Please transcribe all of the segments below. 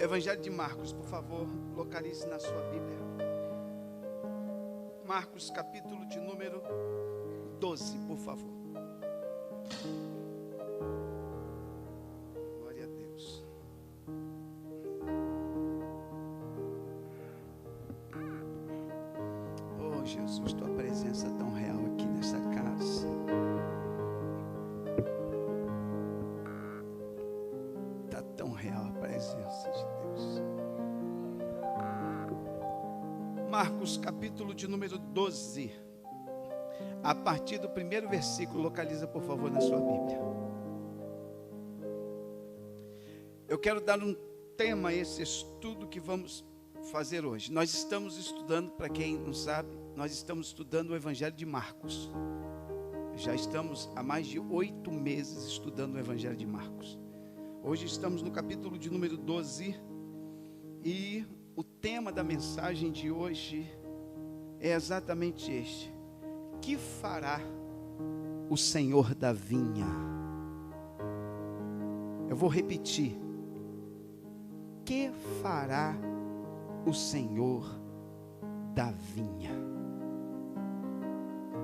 Evangelho de Marcos, por favor, localize na sua Bíblia. Marcos, capítulo de número 12, por favor. Glória a Deus. Oh, Jesus, tua presença é tão real aqui nessa casa. Está tão real a presença de Deus. Marcos, capítulo de número 12. A partir do primeiro versículo, localiza, por favor, na sua Bíblia. Eu quero dar um tema a esse estudo que vamos fazer hoje. Nós estamos estudando, para quem não sabe, nós estamos estudando o Evangelho de Marcos. Já estamos há mais de 8 meses estudando o Evangelho de Marcos. Hoje estamos no capítulo de número 12 e o tema da mensagem de hoje é exatamente este: que fará o Senhor da vinha? Eu vou repetir: que fará o Senhor da vinha?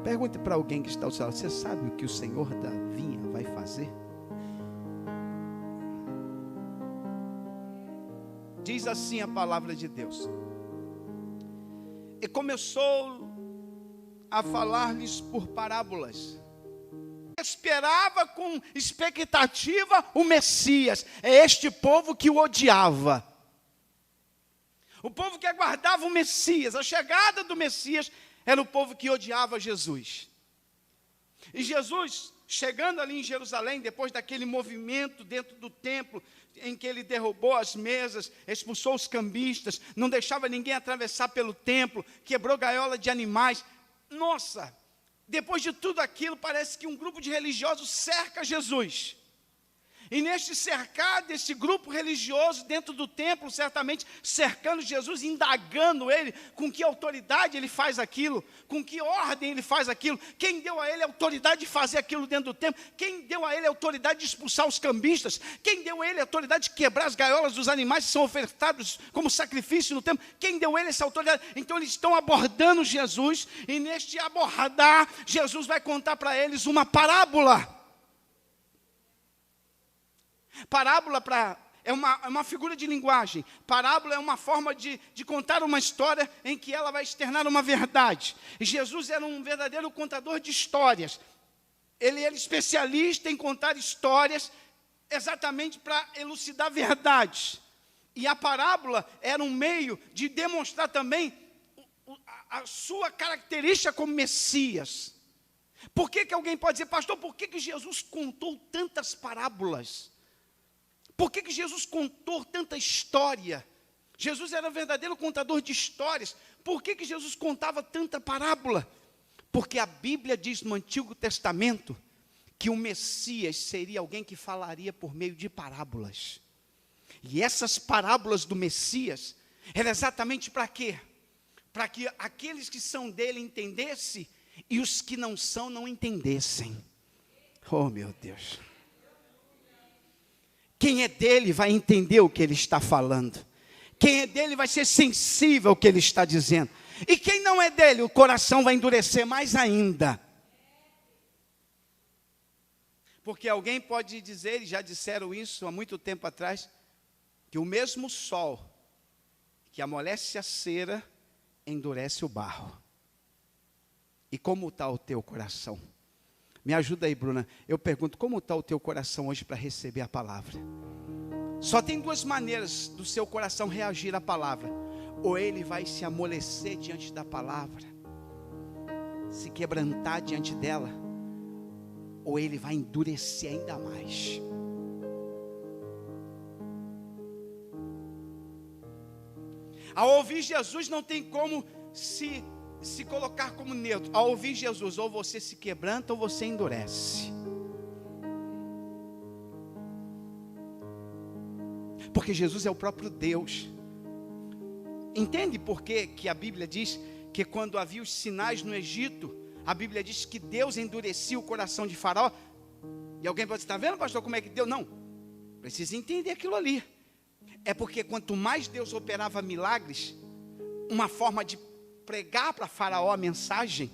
Pergunte para alguém que está ao seu lado: você sabe o que o Senhor da vinha vai fazer? Diz assim a palavra de Deus: e começou a falar-lhes por parábolas. Esperava com expectativa o Messias. É este povo que o odiava. O povo que aguardava o Messias. A chegada do Messias era o povo que odiava Jesus. E Jesus, chegando ali em Jerusalém, depois daquele movimento dentro do templo, em que ele derrubou as mesas, expulsou os cambistas, não deixava ninguém atravessar pelo templo, quebrou gaiola de animais. Nossa, depois de tudo aquilo, parece que um grupo de religiosos cerca Jesus. E neste cercar desse grupo religioso dentro do templo, certamente cercando Jesus, indagando ele, com que autoridade ele faz aquilo, com que ordem ele faz aquilo, quem deu a ele a autoridade de fazer aquilo dentro do templo, quem deu a ele a autoridade de expulsar os cambistas, quem deu a ele a autoridade de quebrar as gaiolas dos animais que são ofertados como sacrifício no templo, quem deu a ele essa autoridade? Então eles estão abordando Jesus, e neste abordar, Jesus vai contar para eles uma parábola. Parábola é uma figura de linguagem. Parábola é uma forma de contar uma história em que ela vai externar uma verdade. E Jesus era um verdadeiro contador de histórias. Ele era especialista em contar histórias exatamente para elucidar verdades. E a parábola era um meio de demonstrar também a sua característica como Messias. Por que alguém pode dizer: pastor, por que Jesus contou tantas parábolas? Por que Jesus contou tanta história? Jesus era um verdadeiro contador de histórias. Por que Jesus contava tanta parábola? Porque a Bíblia diz no Antigo Testamento que o Messias seria alguém que falaria por meio de parábolas. E essas parábolas do Messias eram exatamente para quê? Para que aqueles que são dele entendessem e os que não são não entendessem. Oh, meu Deus! Quem é dele vai entender o que ele está falando. Quem é dele vai ser sensível ao que ele está dizendo. E quem não é dele, o coração vai endurecer mais ainda. Porque alguém pode dizer, e já disseram isso há muito tempo atrás, que o mesmo sol que amolece a cera, endurece o barro. E como está o teu coração? Me ajuda aí, Bruna. Eu pergunto: como está o teu coração hoje para receber a palavra? Só tem 2 maneiras do seu coração reagir à palavra. Ou ele vai se amolecer diante da palavra, se quebrantar diante dela, ou ele vai endurecer ainda mais. Ao ouvir Jesus, não tem como se colocar como neutro. Ao ouvir Jesus, ou você se quebranta ou você endurece. Porque Jesus é o próprio Deus. Entende por que a Bíblia diz que quando havia os sinais no Egito, a Bíblia diz que Deus endurecia o coração de Faraó? E alguém pode estar vendo, pastor, como é que Deus? Não, precisa entender aquilo ali. É porque quanto mais Deus operava milagres, uma forma de pregar para Faraó a mensagem,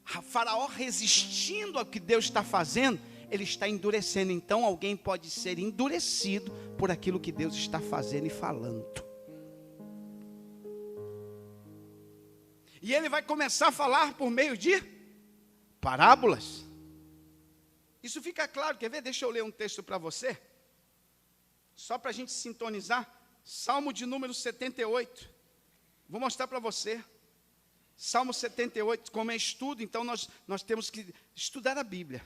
Faraó resistindo ao que Deus está fazendo, ele está endurecendo. Então alguém pode ser endurecido por aquilo que Deus está fazendo e falando. E ele vai começar a falar por meio de parábolas. Isso fica claro, quer ver? Deixa eu ler um texto para você, só para a gente sintonizar. Salmo de número 78. Vou mostrar para você. Salmo 78, como é estudo, então nós temos que estudar a Bíblia.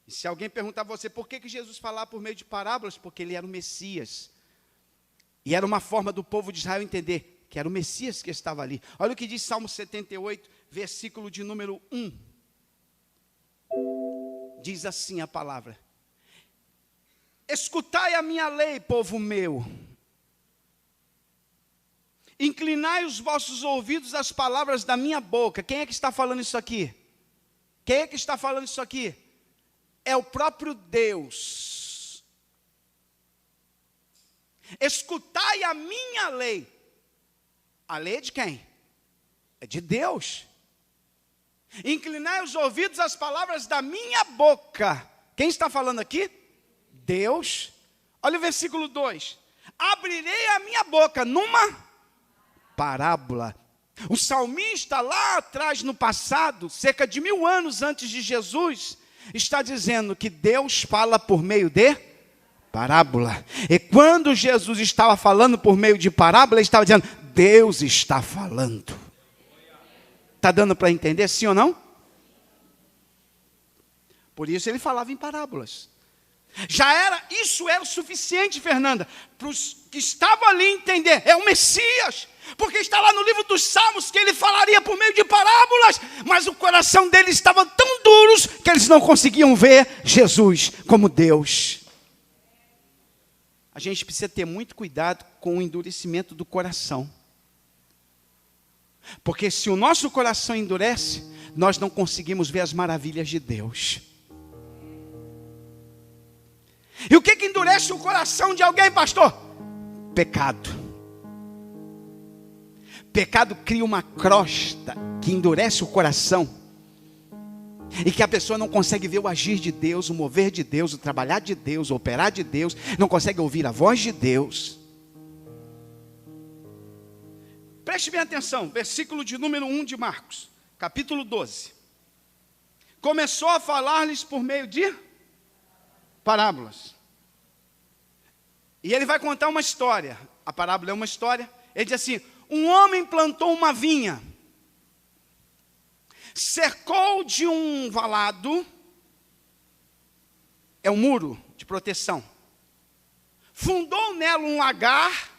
E se alguém perguntar a você, por que Jesus falava por meio de parábolas? Porque ele era o Messias. E era uma forma do povo de Israel entender que era o Messias que estava ali. Olha o que diz Salmo 78, versículo de número 1. Diz assim a palavra: escutai a minha lei, povo meu. Inclinai os vossos ouvidos às palavras da minha boca. Quem é que está falando isso aqui? Quem é que está falando isso aqui? É o próprio Deus. Escutai a minha lei. A lei é de quem? É de Deus. Inclinai os ouvidos às palavras da minha boca. Quem está falando aqui? Deus. Olha o versículo 2. Abrirei a minha boca numa parábola. O salmista lá atrás, no passado, cerca de 1000 anos antes de Jesus, está dizendo que Deus fala por meio de parábola. E quando Jesus estava falando por meio de parábola, ele estava dizendo, Deus está falando. Está dando para entender, sim ou não? Por isso ele falava em parábolas. Isso era o suficiente, Fernanda, para os que estavam ali entender. É o Messias, porque está lá no livro dos Salmos que ele falaria por meio de parábolas, mas o coração deles estava tão duros que eles não conseguiam ver Jesus como Deus. A gente precisa ter muito cuidado com o endurecimento do coração, porque se o nosso coração endurece, nós não conseguimos ver as maravilhas de Deus. E o que endurece o coração de alguém, pastor? Pecado. Pecado cria uma crosta que endurece o coração, e que a pessoa não consegue ver o agir de Deus, o mover de Deus, o trabalhar de Deus, o operar de Deus, não consegue ouvir a voz de Deus. Preste bem atenção, versículo de número 1 de Marcos, capítulo 12. Começou a falar-lhes por meio de parábolas. E ele vai contar uma história. A parábola é uma história. Ele diz assim: um homem plantou uma vinha, cercou de um valado, é um muro de proteção, fundou nela um lagar,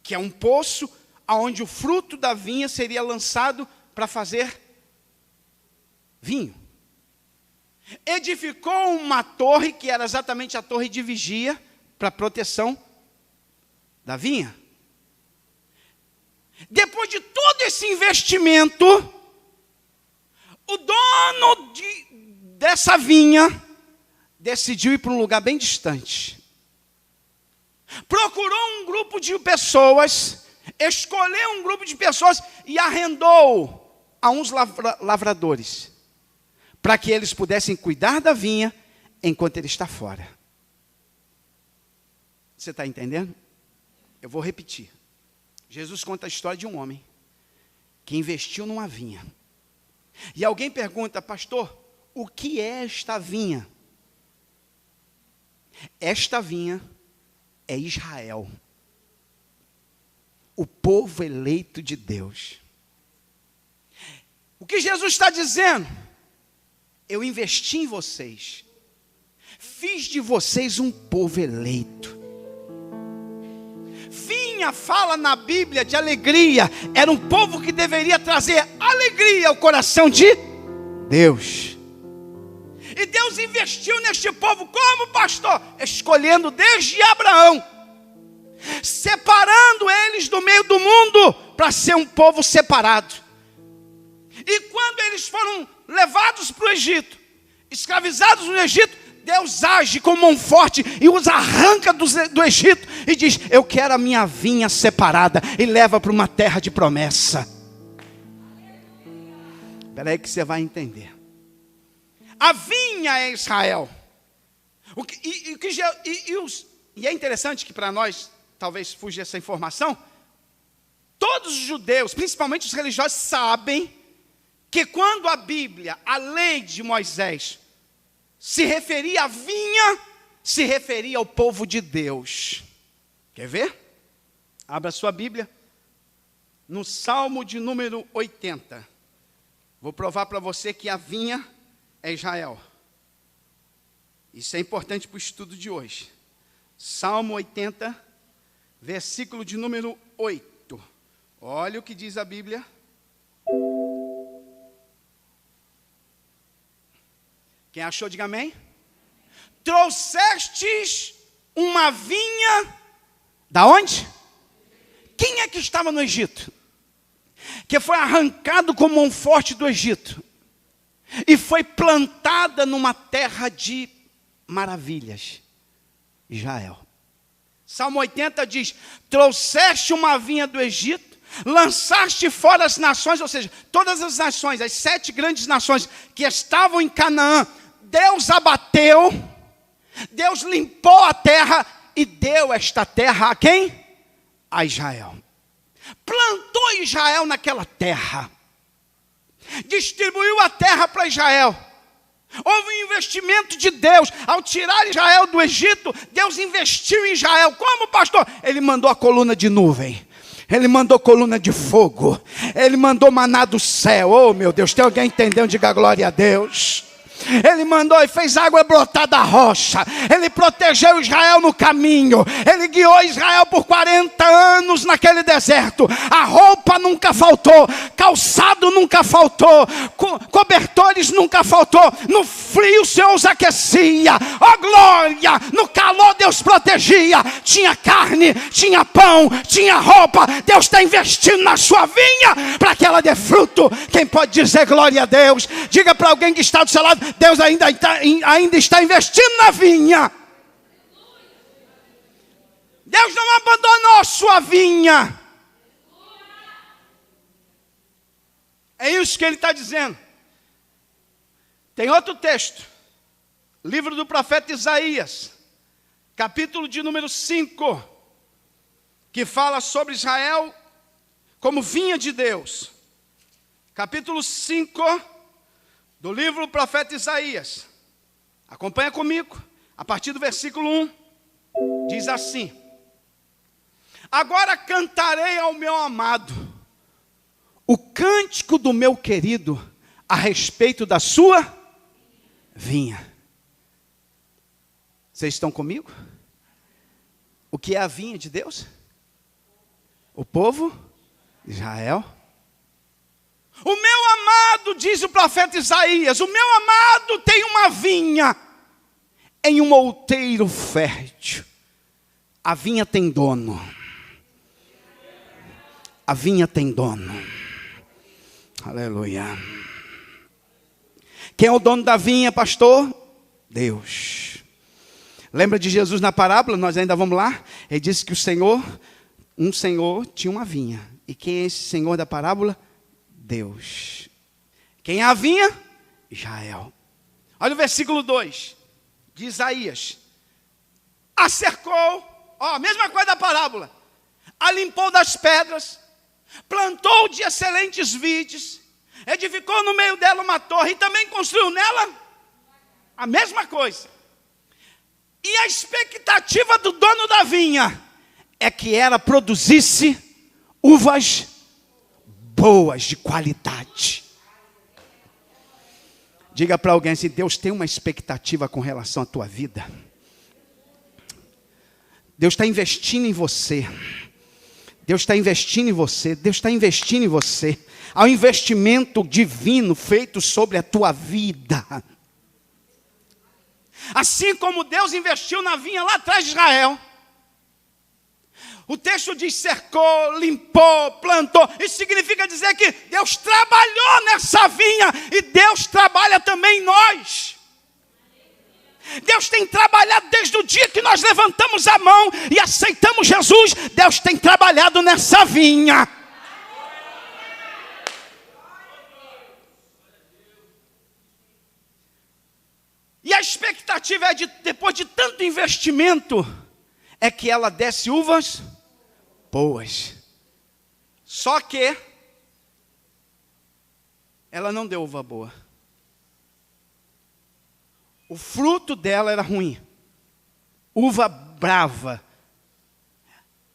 que é um poço, onde o fruto da vinha seria lançado para fazer vinho. Edificou uma torre, que era exatamente a torre de vigia, para proteção da vinha. Depois de todo esse investimento, o dono dessa vinha decidiu ir para um lugar bem distante. Procurou um grupo de pessoas, escolheu um grupo de pessoas e arrendou a uns lavradores, para que eles pudessem cuidar da vinha enquanto ele está fora. Você está entendendo? Eu vou repetir. Jesus conta a história de um homem que investiu numa vinha. E alguém pergunta: pastor, o que é esta vinha? Esta vinha é Israel, o povo eleito de Deus. O que Jesus está dizendo? Eu investi em vocês, fiz de vocês um povo eleito. Vinha fala na Bíblia de alegria, era um povo que deveria trazer alegria ao coração de Deus. E Deus investiu neste povo como, pastor? Escolhendo desde Abraão, separando eles do meio do mundo, para ser um povo separado. E quando eles foram levados para o Egito, escravizados no Egito, Deus age com mão forte e os arranca do Egito e diz: eu quero a minha vinha separada, e leva para uma terra de promessa. Espera aí que você vai entender. A vinha é Israel. E é interessante que para nós, talvez fuja essa informação, todos os judeus, principalmente os religiosos, sabem que quando a Bíblia, a lei de Moisés, se referia à vinha, se referia ao povo de Deus. Quer ver? Abra sua Bíblia no Salmo de número 80. Vou provar para você que a vinha é Israel. Isso é importante para o estudo de hoje. Salmo 80, versículo de número 8. Olha o que diz a Bíblia. Quem achou, diga amém. Trouxestes uma vinha, da onde? Quem é que estava no Egito? Que foi arrancado com mão forte do Egito e foi plantada numa terra de maravilhas. Israel. Salmo 80 diz: trouxeste uma vinha do Egito, lançaste fora as nações, ou seja, todas as nações, as 7 grandes nações que estavam em Canaã, Deus abateu, Deus limpou a terra e deu esta terra a quem? A Israel. Plantou Israel naquela terra, distribuiu a terra para Israel. Houve um investimento de Deus. Ao tirar Israel do Egito, Deus investiu em Israel. Como, pastor? Ele mandou a coluna de nuvem, Ele mandou coluna de fogo, Ele mandou maná do céu. Oh meu Deus, tem alguém entendendo? Diga glória a Deus. Ele mandou e fez água brotar da rocha. Ele protegeu Israel no caminho. Ele guiou Israel por 40 anos naquele deserto. A roupa nunca faltou, calçado nunca faltou, cobertores nunca faltou. No frio o Senhor os aquecia. Oh glória! No calor Deus protegia. Tinha carne, tinha pão, tinha roupa. Deus está investindo na sua vinha para que ela dê fruto. Quem pode dizer glória a Deus? Diga para alguém que está do seu lado: Deus ainda está investindo na vinha. Deus não abandonou a sua vinha. É isso que Ele está dizendo. Tem outro texto, livro do profeta Isaías, capítulo de número 5, que fala sobre Israel como vinha de Deus. Capítulo 5 do livro do profeta Isaías. Acompanha comigo, a partir do versículo 1, diz assim: agora cantarei ao meu amado o cântico do meu querido a respeito da sua vinha. Vocês estão comigo? O que é a vinha de Deus? O povo de Israel. O meu amado, diz o profeta Isaías, o meu amado tem uma vinha em um outeiro fértil. A vinha tem dono. A vinha tem dono. Aleluia. Quem é o dono da vinha, pastor? Deus. Lembra de Jesus na parábola? Nós ainda vamos lá. Ele disse que um senhor tinha uma vinha. E quem é esse senhor da parábola? Deus. Quem é a vinha? Israel. Olha o versículo 2 de Isaías. A cercou, ó, a mesma coisa da parábola. A limpou das pedras, plantou de excelentes vides, edificou no meio dela uma torre e também construiu nela a mesma coisa. E a expectativa do dono da vinha é que ela produzisse uvas boas, de qualidade. Diga para alguém assim: Deus tem uma expectativa com relação à tua vida. Deus está investindo em você. Deus está investindo em você. Deus está investindo em você. Há um investimento divino feito sobre a tua vida. Assim como Deus investiu na vinha lá atrás de Israel. O texto diz cercou, limpou, plantou. Isso significa dizer que Deus trabalhou nessa vinha e Deus trabalha também em nós. Deus tem trabalhado desde o dia que nós levantamos a mão e aceitamos Jesus. Deus tem trabalhado nessa vinha. E a expectativa é de, depois de tanto investimento, é que ela desse uvas boas. Só que ela não deu uva boa. O fruto dela era ruim. Uva brava.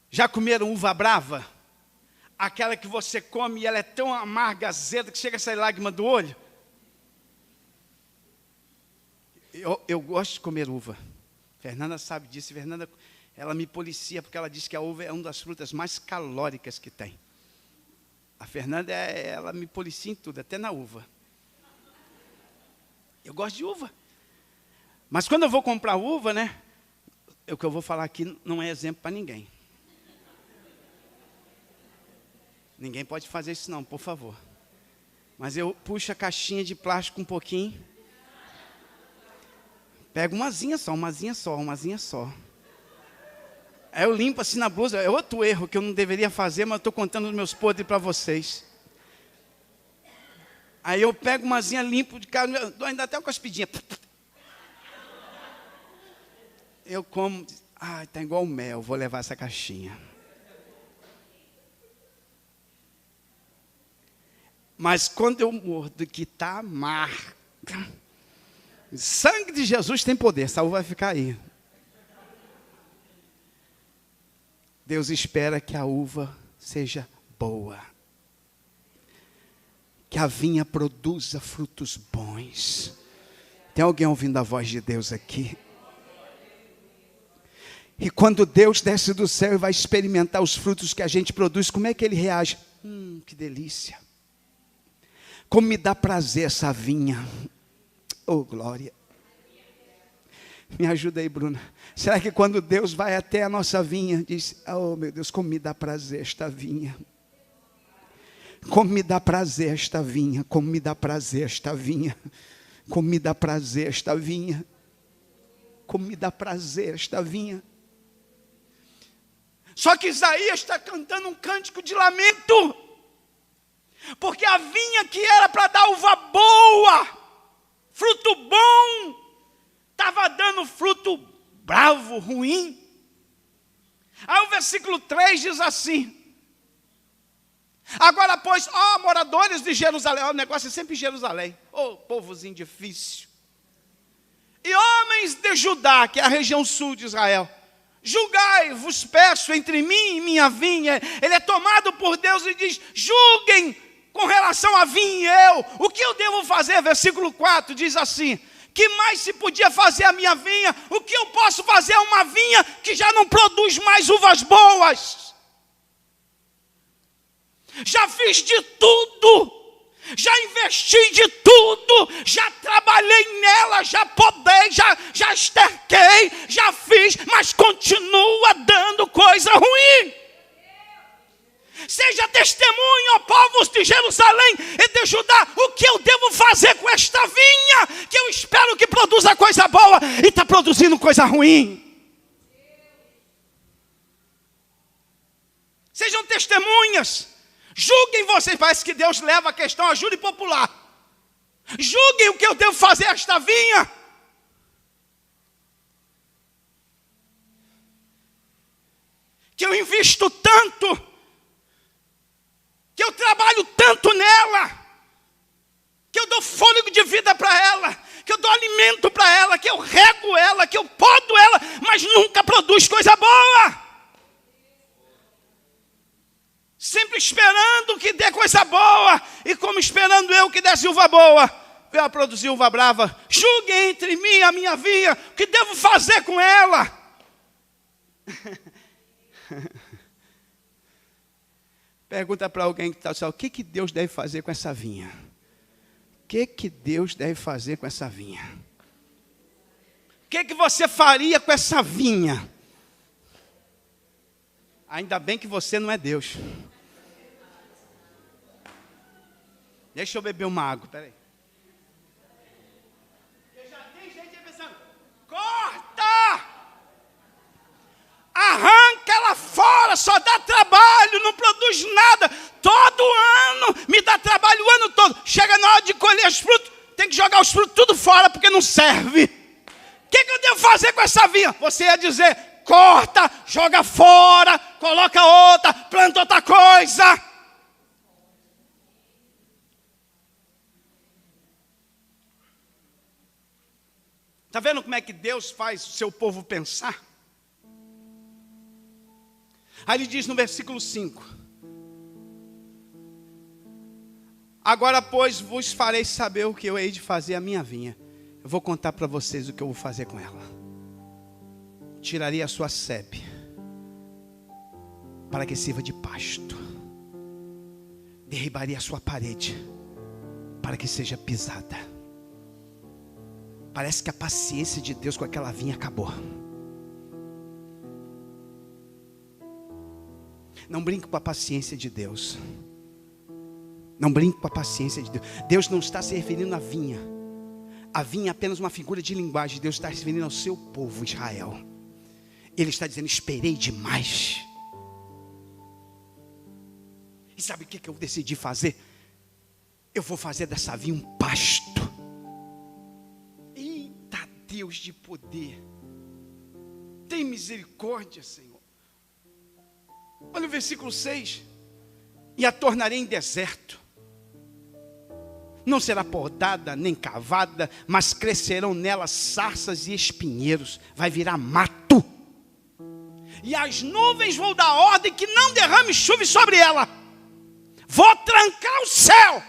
Já comeram uva brava? Aquela que você come e ela é tão amarga, azeda, que chega a sair lágrima do olho. Eu gosto de comer uva. Fernanda sabe disso. Fernanda, ela me policia porque ela diz que a uva é uma das frutas mais calóricas que tem. A Fernanda, ela me policia em tudo, até na uva. Eu gosto de uva. Mas quando eu vou comprar uva, né? O que eu vou falar aqui não é exemplo para ninguém. Ninguém pode fazer isso não, por favor. Mas eu puxo a caixinha de plástico um pouquinho. Pego umazinha só. Aí eu limpo assim na blusa. É outro erro que eu não deveria fazer, mas eu estou contando os meus podres para vocês. Aí eu pego umazinha, limpo de casa, ainda até uma cuspidinha. Eu como, está igual mel, vou levar essa caixinha. Mas quando eu mordo que está amarga, o sangue de Jesus tem poder, essa uva vai ficar aí. Deus espera que a uva seja boa. Que a vinha produza frutos bons. Tem alguém ouvindo a voz de Deus aqui? E quando Deus desce do céu e vai experimentar os frutos que a gente produz, como é que ele reage? Que delícia. Como me dá prazer essa vinha. Oh, glória. Me ajuda aí, Bruna. Será que quando Deus vai até a nossa vinha, diz, oh meu Deus, como me dá prazer esta vinha. Como me dá prazer esta vinha. Como me dá prazer esta vinha. Como me dá prazer esta vinha. Como me dá prazer esta vinha. Só que Isaías está cantando um cântico de lamento. Porque a vinha que era para dar uva boa, fruto bom, estava dando fruto bravo, ruim. Aí o versículo 3 diz assim: agora, pois, ó moradores de Jerusalém, o negócio é sempre Jerusalém, povozinho difícil. E homens de Judá, que é a região sul de Israel, julgai, vos peço, entre mim e minha vinha. Ele é tomado por Deus e diz, julguem com relação à vinha e eu. O que eu devo fazer? Versículo 4 diz assim: que mais se podia fazer a minha vinha? O que eu posso fazer a uma vinha que já não produz mais uvas boas? Já fiz de tudo, já investi de tudo, já trabalhei nela, já podei, já esterquei, já fiz, mas continua dando coisa ruim. Seja testemunho, ó povos de Jerusalém e de Judá, o que eu devo fazer com esta vinha, que eu espero que produza coisa boa, e está produzindo coisa ruim. Sejam testemunhas, julguem vocês, parece que Deus leva a questão a júri popular. Julguem o que eu devo fazer a esta vinha. Que eu invisto tanto, que eu trabalho tanto nela, que eu dou fôlego de vida para ela, que eu dou alimento para ela, que eu rego ela, que eu podo ela, mas nunca produz coisa boa. Sempre esperando que dê coisa boa, e como esperando eu que desse uva boa, veio a produzir uva brava. Julguem entre mim e a minha vinha, o que devo fazer com ela? Pergunta para alguém que está assim, o que Deus deve fazer com essa vinha? O que Deus deve fazer com essa vinha? O que você faria com essa vinha? Ainda bem que você não é Deus. Deixa eu beber uma água, peraí. Porque já tem gente pensando, serve. O que eu devo fazer com essa vinha? Você ia dizer, corta, joga fora, coloca outra, planta outra coisa. Está vendo como é que Deus faz o seu povo pensar? Aí ele diz no versículo 5: agora, pois, vos farei saber o que eu hei de fazer à minha vinha. Eu vou contar para vocês o que eu vou fazer com ela. Tirarei a sua sebe, para que sirva de pasto. Derribarei a sua parede, para que seja pisada. Parece que a paciência de Deus com aquela vinha acabou. Não brinque com a paciência de Deus. Não brinque com a paciência de Deus. Deus não está se referindo à vinha. A vinha é apenas uma figura de linguagem. Deus está se referindo ao seu povo, Israel. Ele está dizendo, esperei demais. E sabe o que eu decidi fazer? Eu vou fazer dessa vinha um pasto. Eita Deus de poder. Tem misericórdia, Senhor. Olha o versículo 6. E a tornarei em deserto. Não será podada nem cavada, mas crescerão nela sarças e espinheiros. Vai virar mato. E as nuvens vou dar ordem que não derrame chuva sobre ela. Vou trancar o céu.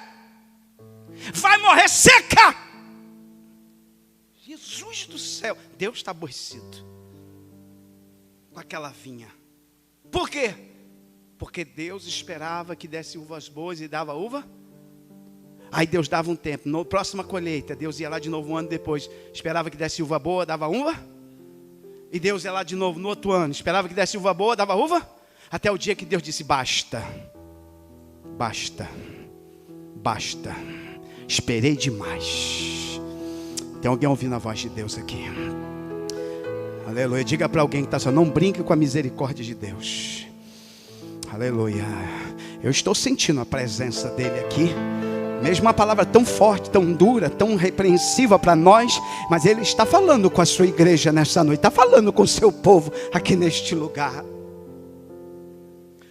Vai morrer seca. Jesus do céu. Deus está aborrecido com aquela vinha. Por quê? Porque Deus esperava que desse uvas boas e dava uva. Aí Deus dava um tempo. Na próxima colheita, Deus ia lá de novo um ano depois. Esperava que desse uva boa, dava uva. E Deus ia lá de novo no outro ano. Esperava que desse uva boa, dava uva. Até o dia que Deus disse, basta. Basta. Basta. Esperei demais. Tem alguém ouvindo a voz de Deus aqui? Aleluia. Diga para alguém que está só, não brinque com a misericórdia de Deus. Aleluia. Eu estou sentindo a presença dele aqui. Mesmo uma palavra tão forte, tão dura, tão repreensiva para nós, mas ele está falando com a sua igreja nessa noite, está falando com o seu povo aqui neste lugar.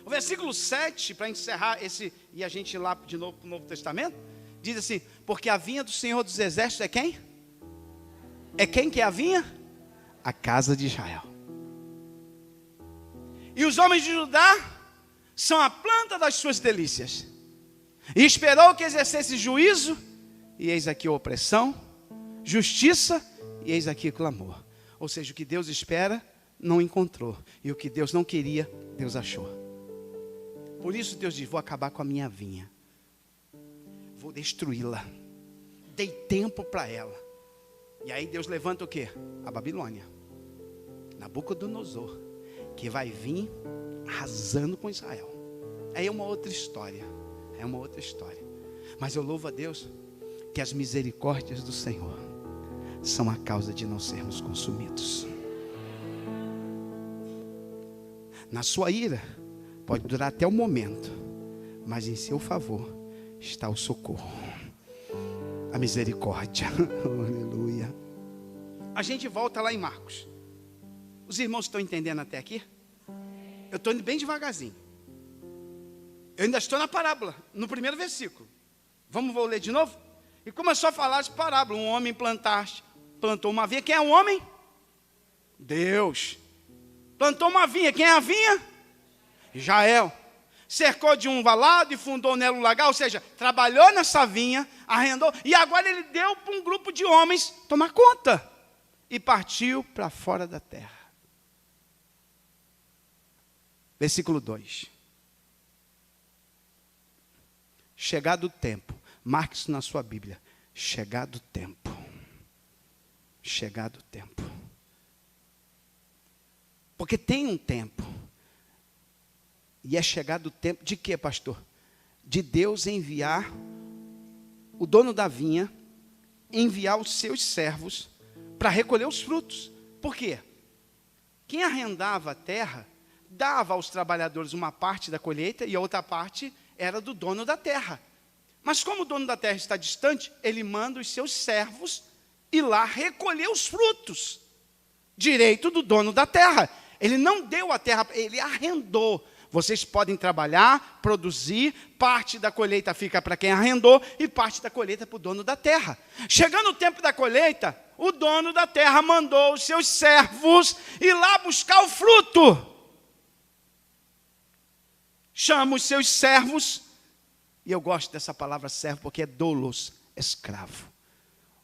O versículo 7, para encerrar esse, e a gente ir lá de novo para o Novo Testamento, diz assim, porque a vinha do Senhor dos Exércitos é quem? É quem que é a vinha? A casa de Israel. E os homens de Judá são a planta das suas delícias. E esperou que exercesse juízo, e eis aqui a opressão, justiça, e eis aqui o clamor. Ou seja, o que Deus espera, não encontrou. E o que Deus não queria, Deus achou. Por isso Deus diz, vou acabar com a minha vinha. Vou destruí-la. Dei tempo para ela. E aí Deus levanta o quê? A Babilônia. Nabucodonosor, que vai vir arrasando com Israel. Aí é uma outra história. É uma outra história. Mas eu louvo a Deus que as misericórdias do Senhor são a causa de não sermos consumidos. Na sua ira pode durar até o momento, mas em seu favor está o socorro, a misericórdia. Aleluia. A gente volta lá em Marcos. Os irmãos estão entendendo até aqui? Eu estou indo bem devagarzinho. Eu ainda estou na parábola, no primeiro versículo. Vou ler de novo? E começou a falar de parábola. Um homem plantou uma vinha. Quem é o homem? Deus. Plantou uma vinha. Quem é a vinha? Israel. Cercou de um valado e fundou nela um lagar. Ou seja, trabalhou nessa vinha, arrendou. E agora ele deu para um grupo de homens tomar conta. E partiu para fora da terra. Versículo 2. Chegado o tempo, marque isso na sua Bíblia. Chegado o tempo. Chegado o tempo. Porque tem um tempo. E é chegado o tempo de quê, pastor? De Deus enviar o dono da vinha, enviar os seus servos para recolher os frutos. Por quê? Quem arrendava a terra, dava aos trabalhadores uma parte da colheita e a outra parte era do dono da terra. Mas como o dono da terra está distante, ele manda os seus servos ir lá recolher os frutos, direito do dono da terra. Ele não deu a terra, ele arrendou. Vocês podem trabalhar, produzir, parte da colheita fica para quem arrendou e parte da colheita para o dono da terra. Chegando o tempo da colheita, o dono da terra mandou os seus servos ir lá buscar o fruto. Chama os seus servos, e eu gosto dessa palavra servo porque é doulos, escravo.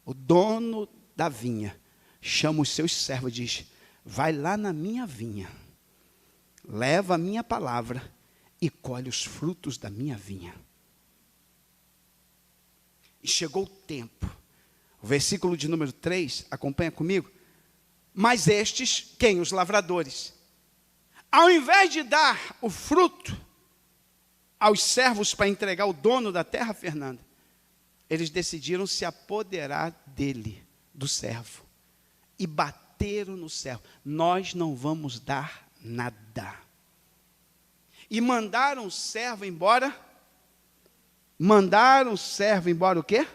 O dono da vinha chama os seus servos e diz: vai lá na minha vinha, leva a minha palavra e colhe os frutos da minha vinha. E chegou o tempo. O versículo de número 3, acompanha comigo. Mas estes, quem? Os lavradores. Ao invés de dar o fruto aos servos para entregar ao dono da terra, Fernanda, eles decidiram se apoderar dele, do servo, e bateram no servo. Nós não vamos dar nada. E mandaram o servo embora. Mandaram o servo embora o quê?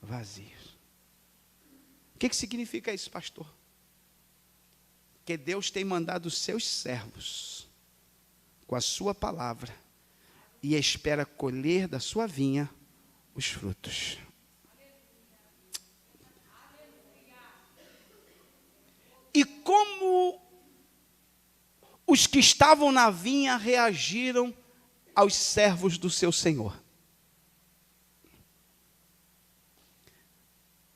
Vazio. O que significa isso, pastor? Que Deus tem mandado os seus servos com a sua palavra e espera colher da sua vinha os frutos. E como os que estavam na vinha reagiram aos servos do seu Senhor?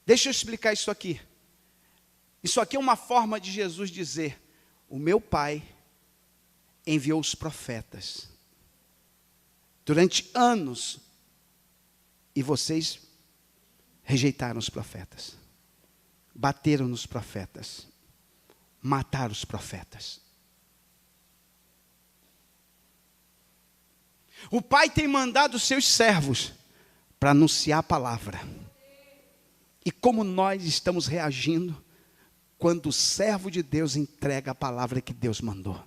Deixa eu explicar isso aqui. Isso aqui é uma forma de Jesus dizer: o meu Pai enviou os profetas durante anos e vocês rejeitaram os profetas, bateram nos profetas, mataram os profetas. O Pai tem mandado os seus servos para anunciar a palavra. E como nós estamos reagindo quando o servo de Deus entrega a palavra que Deus mandou?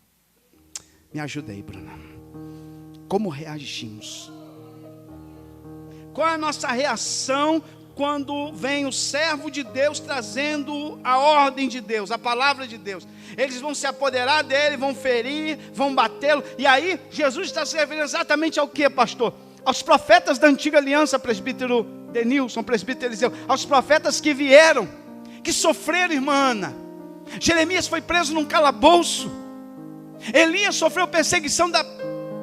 Me ajuda aí, Bruna. Como reagimos? Qual é a nossa reação quando vem o servo de Deus trazendo a ordem de Deus, a palavra de Deus? Eles vão se apoderar dele, vão ferir, vão batê-lo. E aí, Jesus está se referindo exatamente ao que, pastor? Aos profetas da antiga aliança, presbítero Denilson, presbítero Eliseu. Aos profetas que vieram, que sofreram, irmã Ana. Jeremias foi preso num calabouço. Elias sofreu perseguição da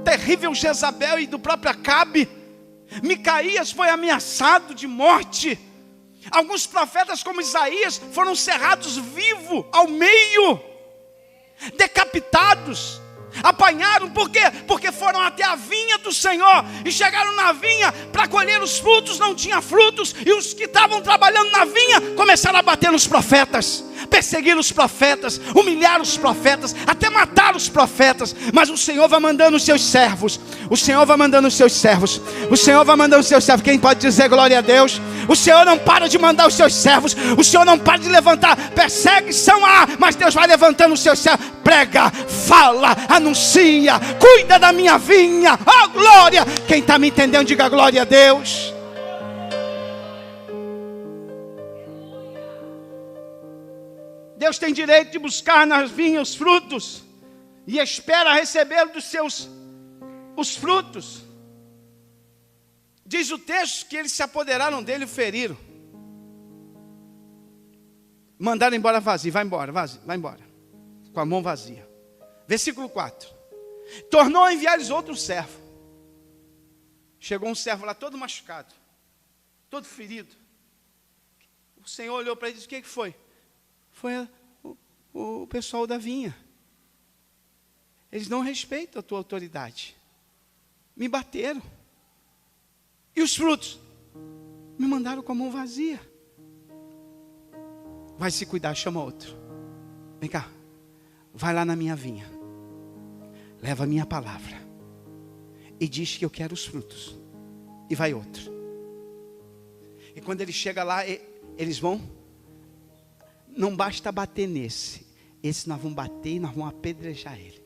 terrível Jezabel e do próprio Acabe. Micaías foi ameaçado de morte. Alguns profetas como Isaías foram cerrados vivos ao meio, decapitados, apanharam. Por quê? Porque foram até a vinha do Senhor e chegaram na vinha para colher os frutos, não tinha frutos, e os que estavam trabalhando na vinha começaram a bater nos profetas, perseguir os profetas, humilhar os profetas, até matar os profetas. Mas o Senhor vai mandando os seus servos. O Senhor vai mandando os seus servos. O Senhor vai mandando os seus servos. Quem pode dizer glória a Deus? O Senhor não para de mandar os seus servos. O Senhor não para de levantar. Perseguição há, mas Deus vai levantando os seus servos. Prega, fala, anuncia, cuida da minha vinha. Oh, glória! Quem está me entendendo, diga glória a Deus. Deus tem direito de buscar nas vinhas os frutos e espera receber dos seus os frutos. Diz o texto que eles se apoderaram dele e o feriram. Mandaram embora vazio. Vai embora, vazio, vai embora. Com a mão vazia. Versículo 4. Tornou a enviar-lhes outro servo. Chegou um servo lá todo machucado, todo ferido. O Senhor olhou para ele e disse: o que foi? Foi o pessoal da vinha. Eles não respeitam a tua autoridade. Me bateram. E os frutos? Me mandaram com a mão vazia. Vai se cuidar, chama outro. Vem cá. Vai lá na minha vinha. Leva a minha palavra. E diz que eu quero os frutos. E vai outro. E quando ele chega lá, eles vão. Não basta bater nesse. Esse nós vamos bater e nós vamos apedrejar ele.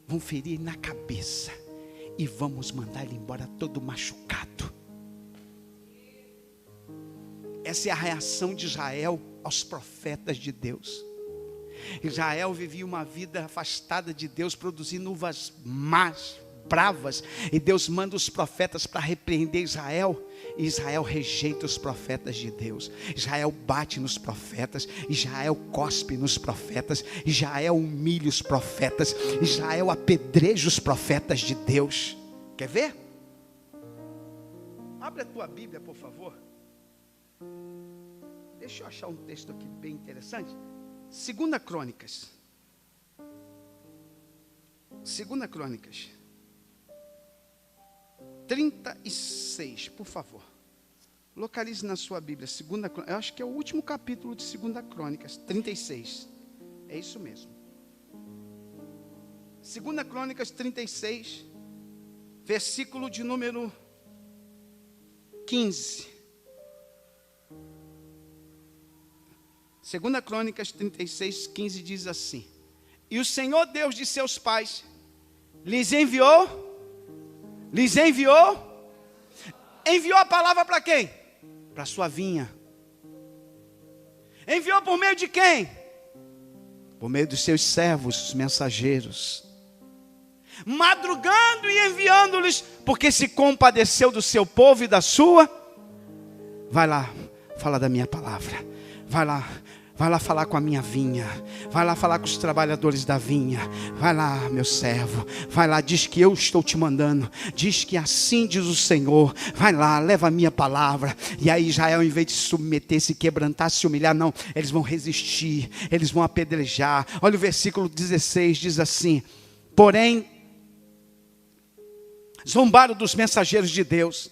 Vamos ferir ele na cabeça. E vamos mandar ele embora todo machucado. Essa é a reação de Israel aos profetas de Deus. Israel vivia uma vida afastada de Deus, produzindo uvas más, bravas, e Deus manda os profetas para repreender Israel, e Israel rejeita os profetas de Deus. Israel bate nos profetas, Israel cospe nos profetas, Israel humilha os profetas, Israel apedreja os profetas de Deus. Quer ver? Abre a tua Bíblia, por favor. Deixa eu achar um texto aqui bem interessante. 2 Crônicas. 2 Crônicas 36, por favor. Localize na sua Bíblia, 2 Crônicas. Eu acho que é o último capítulo de 2 Crônicas, 36. É isso mesmo. 2 Crônicas 36, versículo de número 15. 2 Crônicas 36, 15 diz assim: e o Senhor Deus de seus pais lhes enviou a palavra para quem? Para a sua vinha. Enviou por meio de quem? Por meio dos seus servos, os mensageiros, madrugando e enviando-lhes, porque se compadeceu do seu povo e da sua. Vai lá, fala da minha palavra. Vai lá falar com a minha vinha. Vai lá falar com os trabalhadores da vinha. Vai lá, meu servo. Vai lá, diz que eu estou te mandando. Diz que assim diz o Senhor. Vai lá, leva a minha palavra. E aí Israel, em vez de se submeter, se quebrantar, se humilhar, não. Eles vão resistir, eles vão apedrejar. Olha o versículo 16, diz assim: porém, zombaram dos mensageiros de Deus,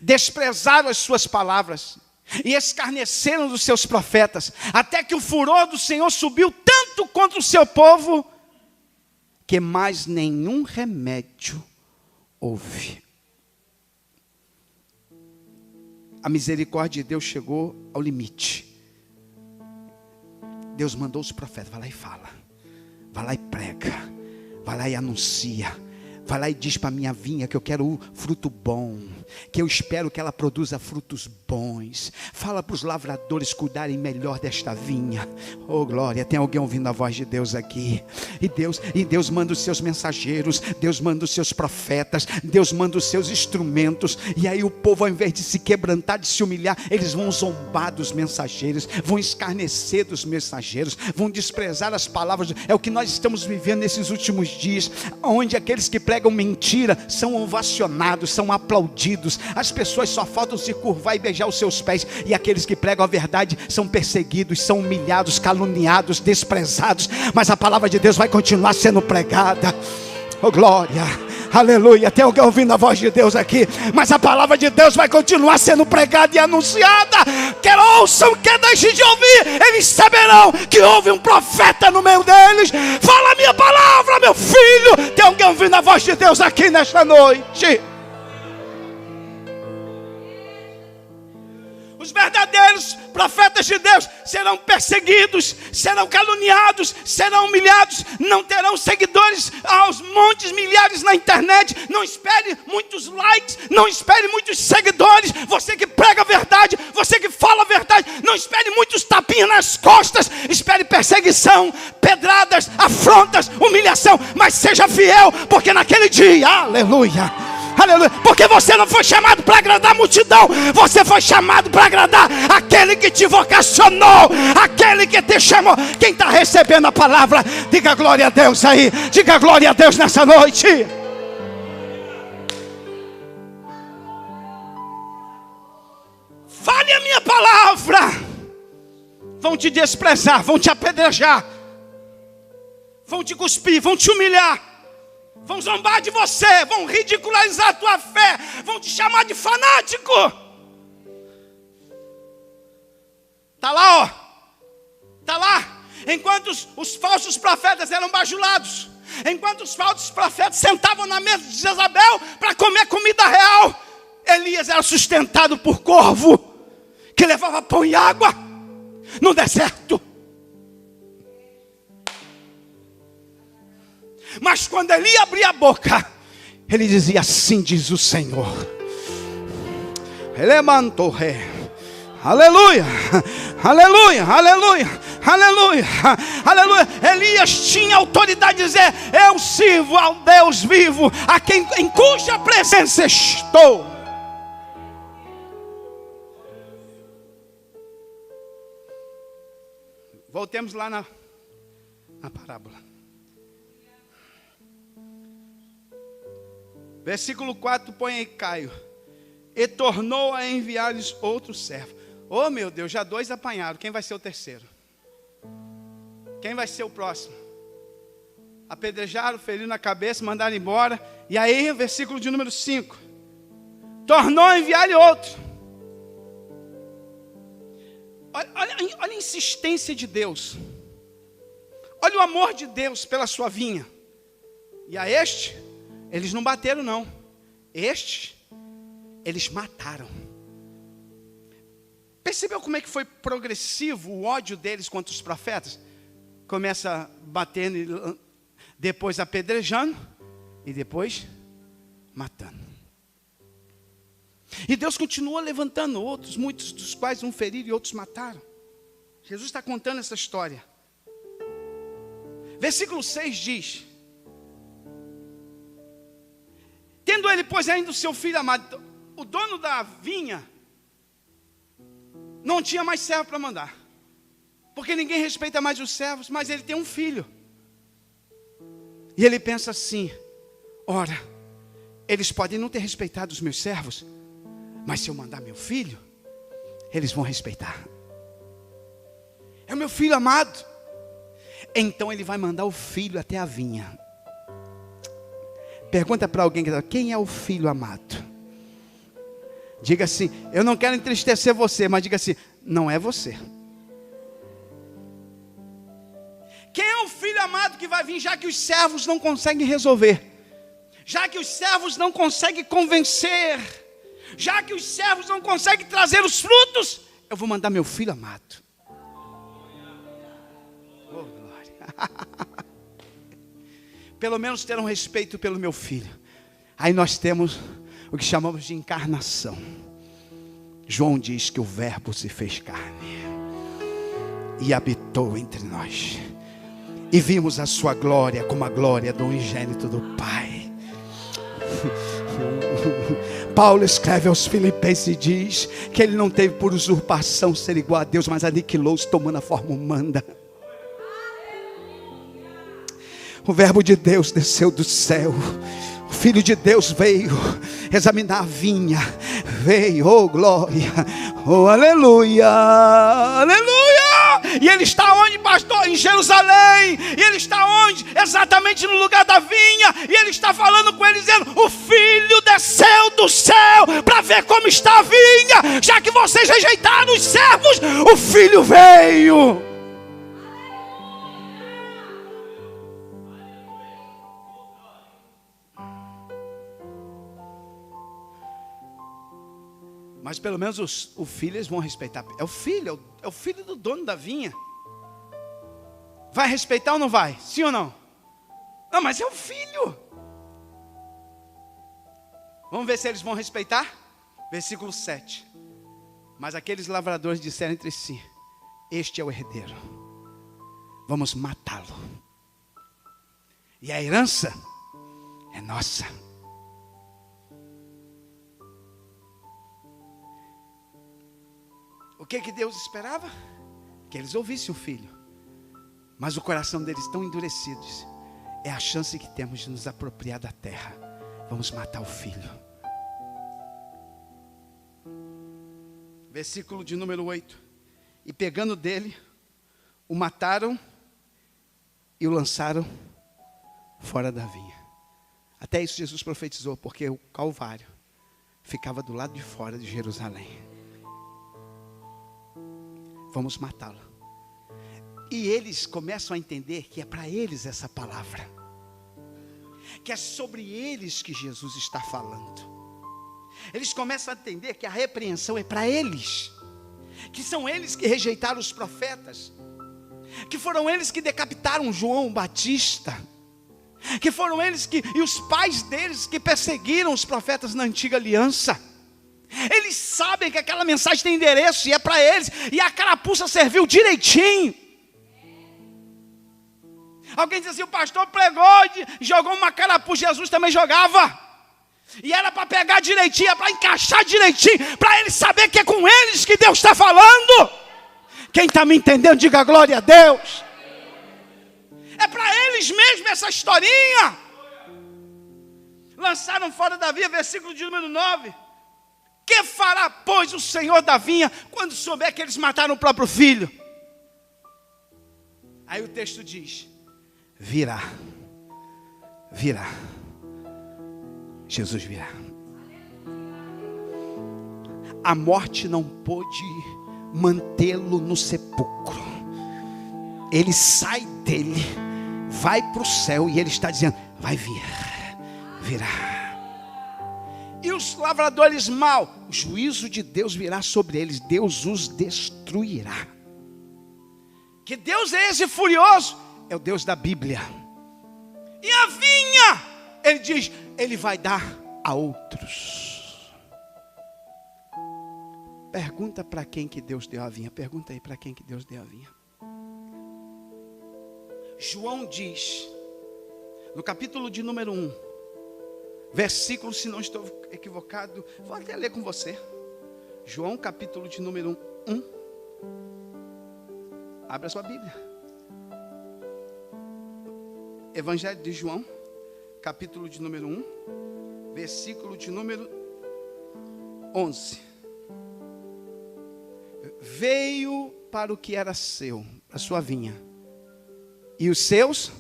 desprezaram as suas palavras e escarneceram dos seus profetas, até que o furor do Senhor subiu tanto contra o seu povo, que mais nenhum remédio houve. A misericórdia de Deus chegou ao limite. Deus mandou os profetas: vai lá e fala, vai lá e prega, vai lá e anuncia, vai lá e diz para a minha vinha que eu quero fruto bom, que eu espero que ela produza frutos bons. Fala para os lavradores cuidarem melhor desta vinha. Oh glória, tem alguém ouvindo a voz de Deus aqui? E Deus manda os seus mensageiros, Deus manda os seus profetas, Deus manda os seus instrumentos. E aí o povo, ao invés de se quebrantar, de se humilhar, eles vão zombar dos mensageiros, vão escarnecer dos mensageiros, vão desprezar as palavras. É o que nós estamos vivendo nesses últimos dias, onde aqueles que pregam mentira são ovacionados, são aplaudidos. As pessoas só faltam se curvar e beijar os seus pés. E aqueles que pregam a verdade são perseguidos, são humilhados, caluniados, desprezados. Mas a palavra de Deus vai continuar sendo pregada. Oh glória, aleluia. Tem alguém ouvindo a voz de Deus aqui? Mas a palavra de Deus vai continuar sendo pregada e anunciada. Quer ouçam, quer deixem de ouvir, eles saberão que houve um profeta no meio deles. Fala a minha palavra, meu filho. Tem alguém ouvindo a voz de Deus aqui nesta noite? Os verdadeiros profetas de Deus serão perseguidos, serão caluniados, serão humilhados, não terão seguidores aos montes, milhares na internet. Não espere muitos likes, não espere muitos seguidores. Você que prega a verdade, você que fala a verdade, não espere muitos tapinhas nas costas. Espere perseguição, pedradas, afrontas, humilhação, mas seja fiel, porque naquele dia, aleluia, aleluia, porque você não foi chamado para agradar a multidão, você foi chamado para agradar aquele que te vocacionou, aquele que te chamou. Quem está recebendo a palavra, diga glória a Deus aí, diga glória a Deus nessa noite. Fale a minha palavra. Vão te desprezar, vão te apedrejar, vão te cuspir, vão te humilhar, vão zombar de você, vão ridicularizar a tua fé, vão te chamar de fanático. Está lá, ó. Está lá. Enquanto os falsos profetas eram bajulados, enquanto os falsos profetas sentavam na mesa de Jezabel para comer comida real, Elias era sustentado por corvo, que levava pão e água no deserto. Mas quando ele abria a boca, ele dizia: assim diz o Senhor. Ele levantou ré. Aleluia, aleluia, aleluia, aleluia, aleluia. Elias tinha autoridade de dizer: eu sirvo ao Deus vivo, a quem, em cuja presença estou. Voltemos lá na parábola. Versículo 4, põe aí, Caio. E tornou a enviar-lhes outro servo. Oh meu Deus, já 2 apanharam. Quem vai ser o terceiro? Quem vai ser o próximo? Apedrejaram, feriram na cabeça, mandaram embora. E aí, versículo de número 5. Tornou a enviar-lhe outro. Olha a insistência de Deus. Olha o amor de Deus pela sua vinha. E a este, eles não bateram não. Estes, eles mataram. Percebeu como é que foi progressivo o ódio deles contra os profetas? Começa batendo, depois apedrejando, e depois matando. E Deus continua levantando outros, muitos dos quais um feriram e outros mataram. Jesus está contando essa história. Versículo 6 diz: tendo ele, pois, ainda o seu filho amado, o dono da vinha não tinha mais servo para mandar, porque ninguém respeita mais os servos, mas ele tem um filho. E ele pensa assim: ora, eles podem não ter respeitado os meus servos, mas se eu mandar meu filho, eles vão respeitar. É o meu filho amado. Então ele vai mandar o filho até a vinha. Pergunta para alguém: quem é o filho amado? Diga assim: eu não quero entristecer você, mas diga assim: não é você. Quem é o filho amado que vai vir, já que os servos não conseguem resolver, já que os servos não conseguem convencer, já que os servos não conseguem trazer os frutos? Eu vou mandar meu filho amado. Oh, glória. Pelo menos ter um respeito pelo meu filho. Aí nós temos o que chamamos de encarnação. João diz que o verbo se fez carne e habitou entre nós, e vimos a sua glória como a glória do unigênito do Pai. Paulo escreve aos Filipenses e diz que ele não teve por usurpação ser igual a Deus, mas aniquilou-se, tomando a forma humana. O verbo de Deus desceu do céu. O Filho de Deus veio examinar a vinha. Veio, oh glória, oh aleluia, aleluia. E ele está onde, pastor? Em Jerusalém. E ele está onde? Exatamente no lugar da vinha. E ele está falando com eles, dizendo: o Filho desceu do céu para ver como está a vinha. Já que vocês rejeitaram os servos, o Filho veio. Mas pelo menos o filho eles vão respeitar. É o filho do dono da vinha. Vai respeitar ou não vai? Sim ou não? Não, mas é o filho. Vamos ver se eles vão respeitar? Versículo 7. Mas aqueles lavradores disseram entre si: este é o herdeiro, vamos matá-lo, e a herança é nossa. O que Deus esperava? Que eles ouvissem o filho. Mas o coração deles tão endurecido. É a chance que temos de nos apropriar da terra. Vamos matar o filho. Versículo de número 8. E pegando dele, o mataram e o lançaram fora da vinha. Até isso Jesus profetizou, porque o Calvário ficava do lado de fora de Jerusalém. Vamos matá-lo. E eles começam a entender que é para eles essa palavra, que é sobre eles que Jesus está falando. Eles começam a entender que a repreensão é para eles, que são eles que rejeitaram os profetas, que foram eles que decapitaram João Batista, que foram eles e os pais deles que perseguiram os profetas na antiga aliança. Eles sabem que aquela mensagem tem endereço e é para eles. E a carapuça serviu direitinho. Alguém diz assim, o pastor pregou e jogou uma carapuça, Jesus também jogava. E era para pegar direitinho, para encaixar direitinho, para eles saber que é com eles que Deus está falando. Quem está me entendendo, diga glória a Deus. É para eles mesmo essa historinha. Lançaram fora da vinha, versículo de número 9. Que fará, pois, o Senhor da vinha, quando souber que eles mataram o próprio filho? Aí o texto diz, virá. Jesus virá. A morte não pôde mantê-lo no sepulcro. Ele sai dele, vai para o céu e ele está dizendo, vai virá. E os lavradores mal, o juízo de Deus virá sobre eles, Deus os destruirá. Que Deus é esse furioso? É o Deus da Bíblia. E a vinha, ele diz, ele vai dar a outros. Pergunta para quem que Deus deu a vinha. Pergunta aí para quem que Deus deu a vinha. João diz, no capítulo de número 1, versículo, se não estou equivocado, vou até ler com você. João, capítulo de número 1. Abra a sua Bíblia. Evangelho de João, capítulo de número 1, versículo de número 11. Veio para o que era seu, a sua vinha, e os seus,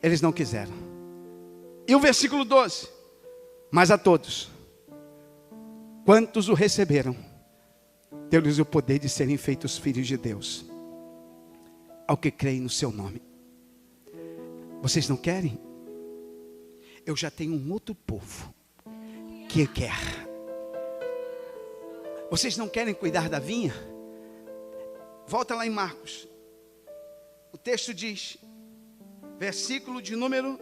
eles não quiseram. E o versículo 12, mas a todos, quantos o receberam, deu-lhes o poder de serem feitos filhos de Deus, ao que creem no seu nome. Vocês não querem? Eu já tenho um outro povo que quer. Vocês não querem cuidar da vinha? Volta lá em Marcos. O texto diz, versículo de número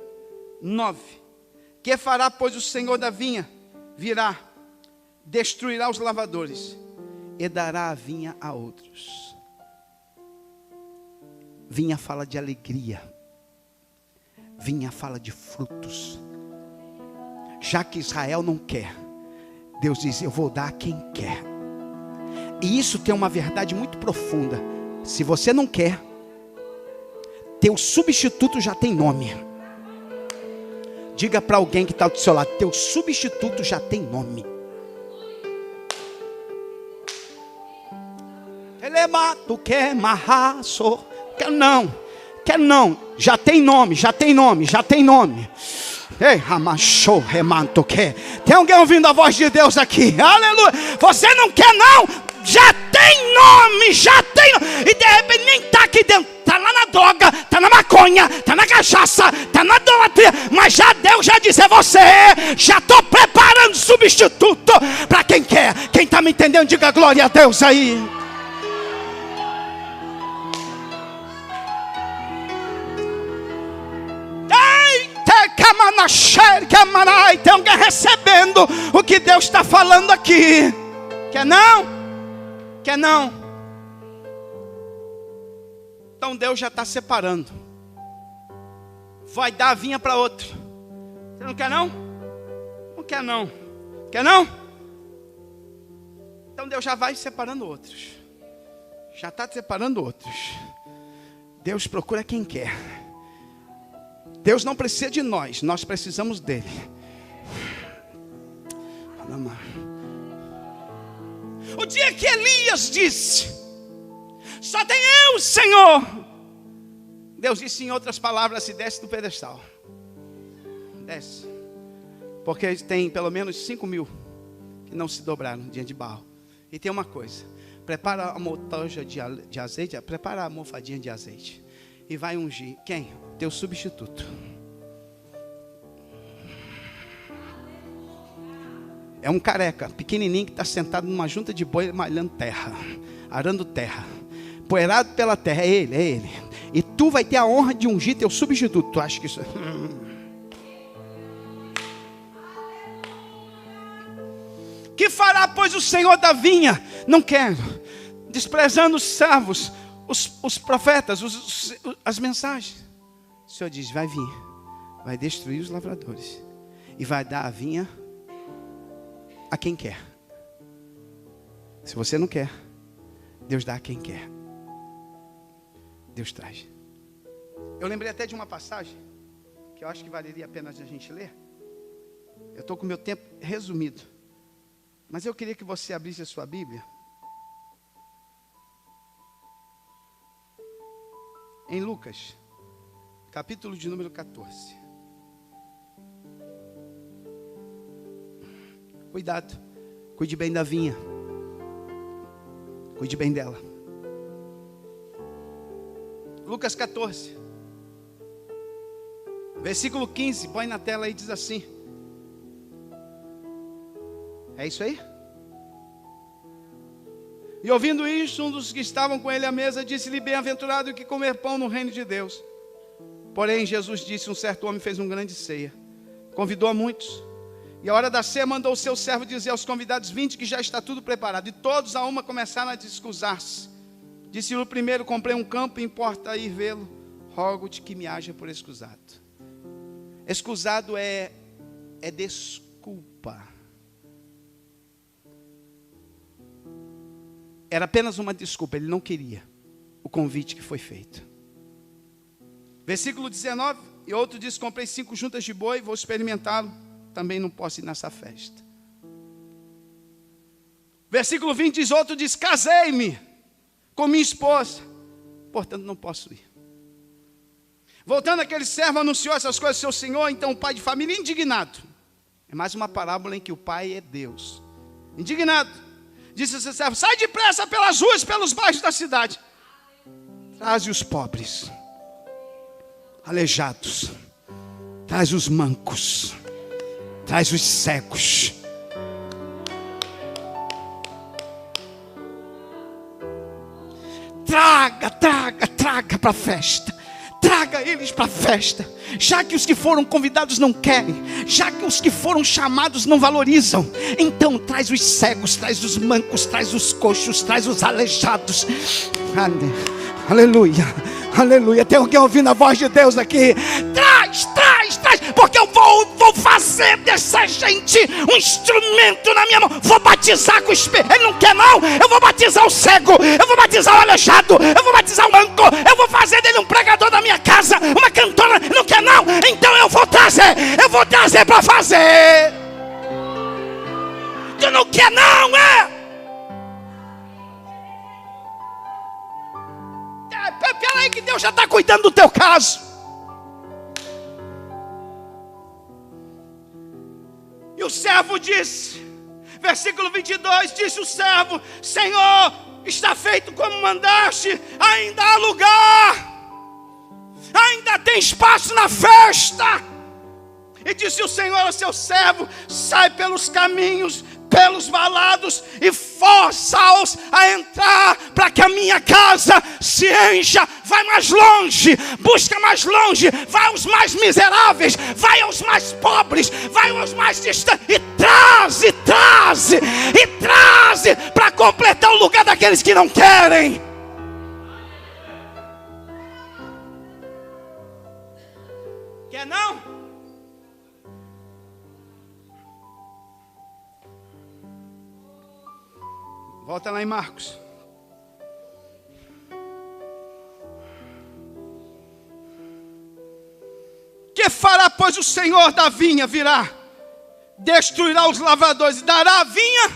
9. Que fará, pois, o Senhor da vinha? Virá, destruirá os lavradores e dará a vinha a outros. Vinha fala de alegria. Vinha fala de frutos. Já que Israel não quer, Deus diz, eu vou dar a quem quer. E isso tem uma verdade muito profunda. Se você não quer, teu substituto já tem nome. Diga para alguém que está do seu lado, teu substituto já tem nome. Tu quer marraço? Quer não, já tem nome. Ei, ramachou, remanto, quer. Tem alguém ouvindo a voz de Deus aqui? Aleluia. Você não quer não? Já tem nome. E de repente nem está aqui dentro. Está lá na droga, está na maconha, está na cachaça, está na idolatria. Mas já Deus já disse, é você. Já estou preparando substituto para quem quer. Quem está me entendendo, diga glória a Deus aí. Tem alguém recebendo o que Deus está falando aqui? Quer não? Então Deus já está separando. Vai dar a vinha para outro. Você não quer não? Não quer não? Quer não? Então Deus já vai separando outros. Já está separando outros. Deus procura quem quer. Deus não precisa de nós, nós precisamos dele. O dia que Elias disse, só tem eu, Senhor. Deus disse em outras palavras, se desce do pedestal. Desce. Porque tem pelo menos 5.000 que não se dobraram diante de Baal. E tem uma coisa, prepara a motoja de azeite, prepara a mofadinha de azeite. E vai ungir, quem? Teu substituto. É um careca, pequenininho, que está sentado numa junta de boi, malhando terra, arando terra, poeirado pela terra. É ele. E tu vai ter a honra de ungir teu substituto. Tu acha que isso... Que fará, pois, o Senhor da vinha? Não quero. Desprezando os servos, os profetas, as mensagens. O Senhor diz, vai vir, vai destruir os lavradores e vai dar a vinha a quem quer. Se você não quer, Deus dá a quem quer. Deus traz. Eu lembrei até de uma passagem que eu acho que valeria a pena a gente ler. Eu estou com o meu tempo resumido, mas eu queria que você abrisse a sua Bíblia em Lucas, capítulo de número 14. Cuidado, cuide bem da vinha, cuide bem dela. Lucas 14, versículo 15, põe na tela aí, diz assim. É isso aí? E ouvindo isso, um dos que estavam com ele à mesa disse-lhe, bem-aventurado o que comer pão no reino de Deus. Porém, Jesus disse, um certo homem fez uma grande ceia, convidou a muitos, e a hora da ceia mandou o seu servo dizer aos convidados, vinde que já está tudo preparado. E todos a uma começaram a descusar-se. Disse-lhe o primeiro, comprei um campo, importa ir vê-lo, rogo-te que me haja por escusado. Escusado é desculpa. Era apenas uma desculpa, ele não queria o convite que foi feito. Versículo 19, e outro diz, comprei 5 juntas de boi, vou experimentá-lo, também não posso ir nessa festa. Versículo 20 diz, outro diz, casei-me com minha esposa, portanto não posso ir. Voltando aquele servo, anunciou essas coisas ao seu senhor, então o pai de família, indignado. É mais uma parábola em que o pai é Deus. Indignado, disse ao seu servo, sai depressa pelas ruas, pelos bairros da cidade. Traze os pobres, aleijados, traz os mancos, traz os cegos. Traga para a festa. Traga eles para a festa. Já que os que foram convidados não querem, já que os que foram chamados não valorizam, então traz os cegos, traz os mancos, traz os coxos, traz os aleijados. Aleluia, aleluia. Tem alguém ouvindo a voz de Deus aqui? Traz, porque eu vou fazer dessa gente um instrumento na minha mão. Vou batizar com o Espírito. Ele não quer não, eu vou batizar o cego, eu vou batizar o aleijado, eu vou batizar o manco, eu vou fazer dele um pregador da minha casa, uma cantora. Ele não quer não, então eu vou trazer para fazer. Tu não quer não, Peraí que Deus já está cuidando do teu caso. E o servo disse, versículo 22, disse o servo, Senhor, está feito como mandaste, ainda há lugar, ainda tem espaço na festa. E disse o Senhor ao seu servo, sai pelos caminhos, pelos valados e força-os a entrar para que a minha casa se encha. Vai mais longe, busca mais longe, vai aos mais miseráveis, vai aos mais pobres, vai aos mais distantes e traze para completar o lugar daqueles que não querem. Quer não? Volta lá em Marcos. Que fará, pois, o Senhor da vinha? Virá, destruirá os lavradores e dará a vinha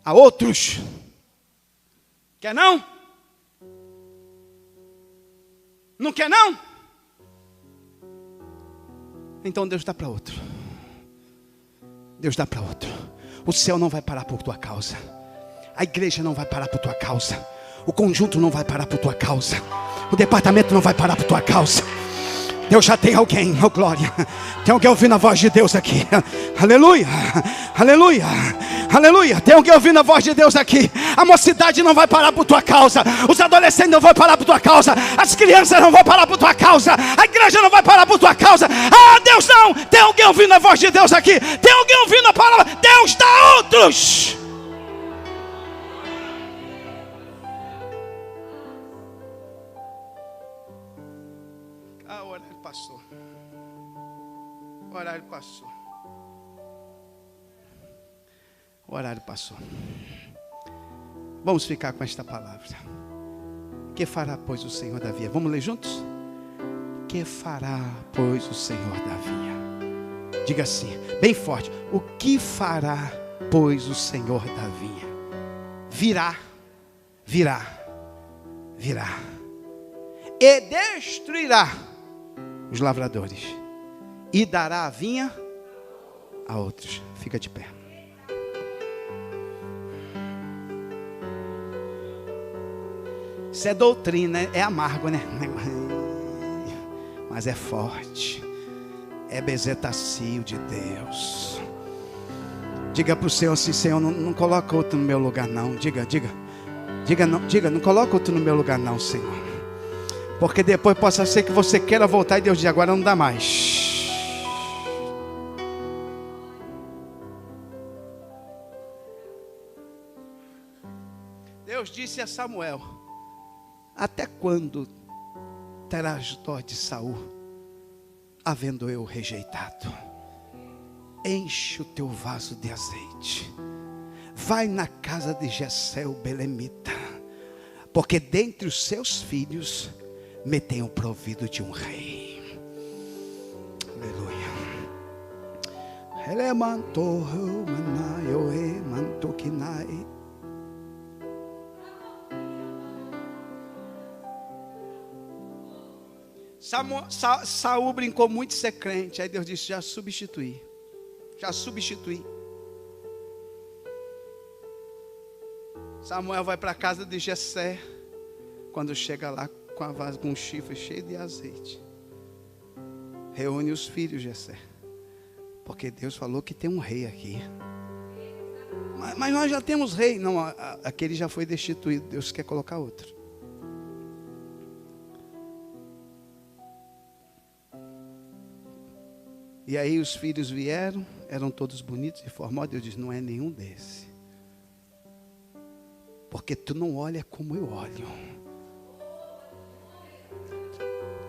a outros. Quer não? Não quer não? Então Deus dá para outro. Deus dá para outro. O céu não vai parar por tua causa. A igreja não vai parar por tua causa. O conjunto não vai parar por tua causa. O departamento não vai parar por tua causa. Deus já tem alguém, oh glória. Tem alguém ouvindo a voz de Deus aqui. Aleluia, aleluia, aleluia. Tem alguém ouvindo a voz de Deus aqui. A mocidade não vai parar por tua causa. Os adolescentes não vão parar por tua causa. As crianças não vão parar por tua causa. A igreja não vai parar por tua causa. Ah, Deus não. Tem alguém ouvindo a voz de Deus aqui. Tem alguém ouvindo a palavra. Deus dá outros. O horário passou. O horário passou. O horário passou. Vamos ficar com esta palavra. Que fará, pois, o Senhor da vinha? Vamos ler juntos? Que fará, pois, o Senhor da vinha? Diga assim, bem forte. O que fará, pois, o Senhor da vinha? Virá, virá, virá. E destruirá os lavradores. E dará a vinha a outros. Fica de pé. Isso é doutrina, é amargo, né? Mas é forte. É bezetacil de Deus. Diga para o Senhor assim, Senhor, não coloca outro no meu lugar não. Diga, não coloca outro no meu lugar não, Senhor. Porque depois possa ser que você queira voltar e Deus diz, agora não dá mais. Deus disse a Samuel, até quando terás dó de Saul, havendo eu rejeitado? Enche o teu vaso de azeite. Vai na casa de Jessé o belemita, porque dentre os seus filhos me tenho provido de um rei. Aleluia. Ele mantou, mantou que nai. Saul brincou muito de ser crente. Aí Deus disse, já substituí. Samuel vai para a casa de Jessé. Quando chega lá com a vaso, com um chifre cheio de azeite, reúne os filhos de Jessé, porque Deus falou que tem um rei aqui. Mas nós já temos rei. Não, aquele já foi destituído. Deus quer colocar outro. E aí os filhos vieram, eram todos bonitos e formosos. Deus diz, não é nenhum desse, porque tu não olha como eu olho.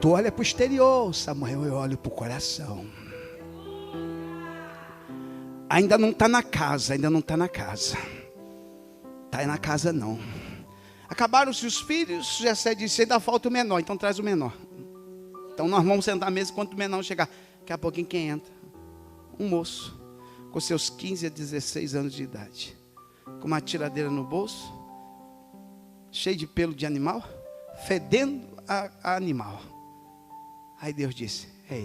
Tu olha para o exterior, Samuel, eu olho para o coração. Ainda não está na casa, Está na casa não. Acabaram-se os filhos, Jessé disse, ainda falta o menor, então traz o menor. Então nós vamos sentar à mesa quando o menor chegar. Daqui a pouquinho quem entra? Um moço, com seus 15 a 16 anos de idade, com uma tiradeira no bolso, cheio de pelo de animal, fedendo a animal. Aí Deus disse, é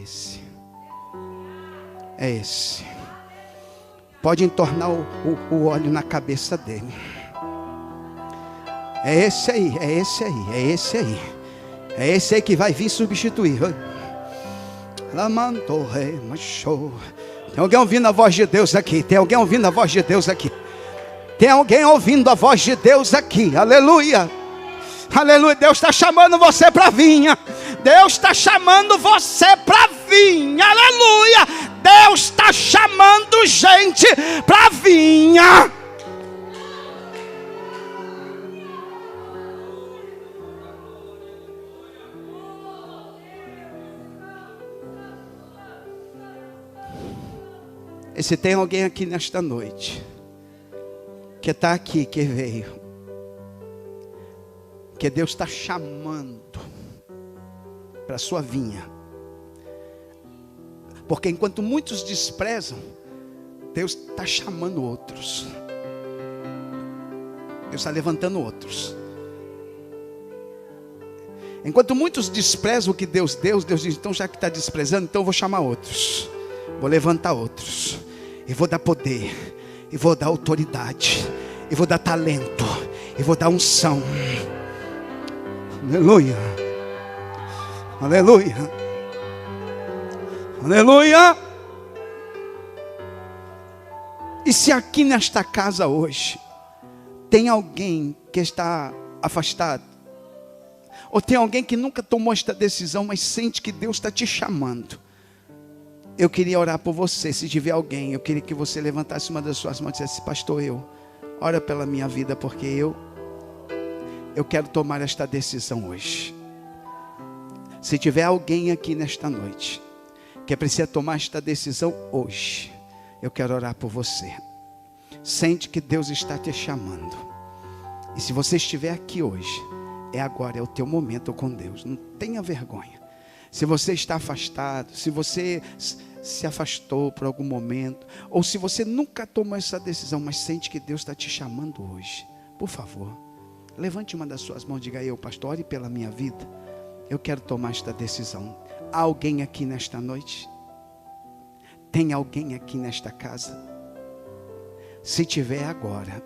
esse. Pode entornar o óleo na cabeça dele. É esse aí que vai vir substituir. Tem alguém ouvindo a voz de Deus aqui? Aleluia. Aleluia. Deus está chamando você para a vinha. Aleluia. Deus está chamando gente para a vinha. E se tem alguém aqui nesta noite, que está aqui, que veio, que Deus está chamando para a sua vinha, porque enquanto muitos desprezam, Deus está chamando outros, Deus está levantando outros. Enquanto muitos desprezam o que Deus deu, Deus diz, então já que está desprezando, então eu vou chamar outros, vou levantar outros, e vou dar poder, e vou dar autoridade, e vou dar talento, e vou dar unção. Aleluia. Aleluia. Aleluia! E se aqui nesta casa hoje tem alguém que está afastado, ou tem alguém que nunca tomou esta decisão, mas sente que Deus está te chamando, eu queria orar por você. Se tiver alguém, eu queria que você levantasse uma das suas mãos e dissesse: pastor, ora pela minha vida, porque eu quero tomar esta decisão hoje. Se tiver alguém aqui nesta noite que precisa tomar esta decisão hoje, eu quero orar por você. Sente que Deus está te chamando. E se você estiver aqui hoje, é agora, é o teu momento com Deus. Não tenha vergonha. Se você está afastado, se você se afastou por algum momento, ou se você nunca tomou essa decisão, mas sente que Deus está te chamando hoje, por favor, levante uma das suas mãos e diga: eu, pastor, ore pela minha vida, eu quero tomar esta decisão. Há alguém aqui nesta noite? Tem alguém aqui nesta casa? Se tiver agora,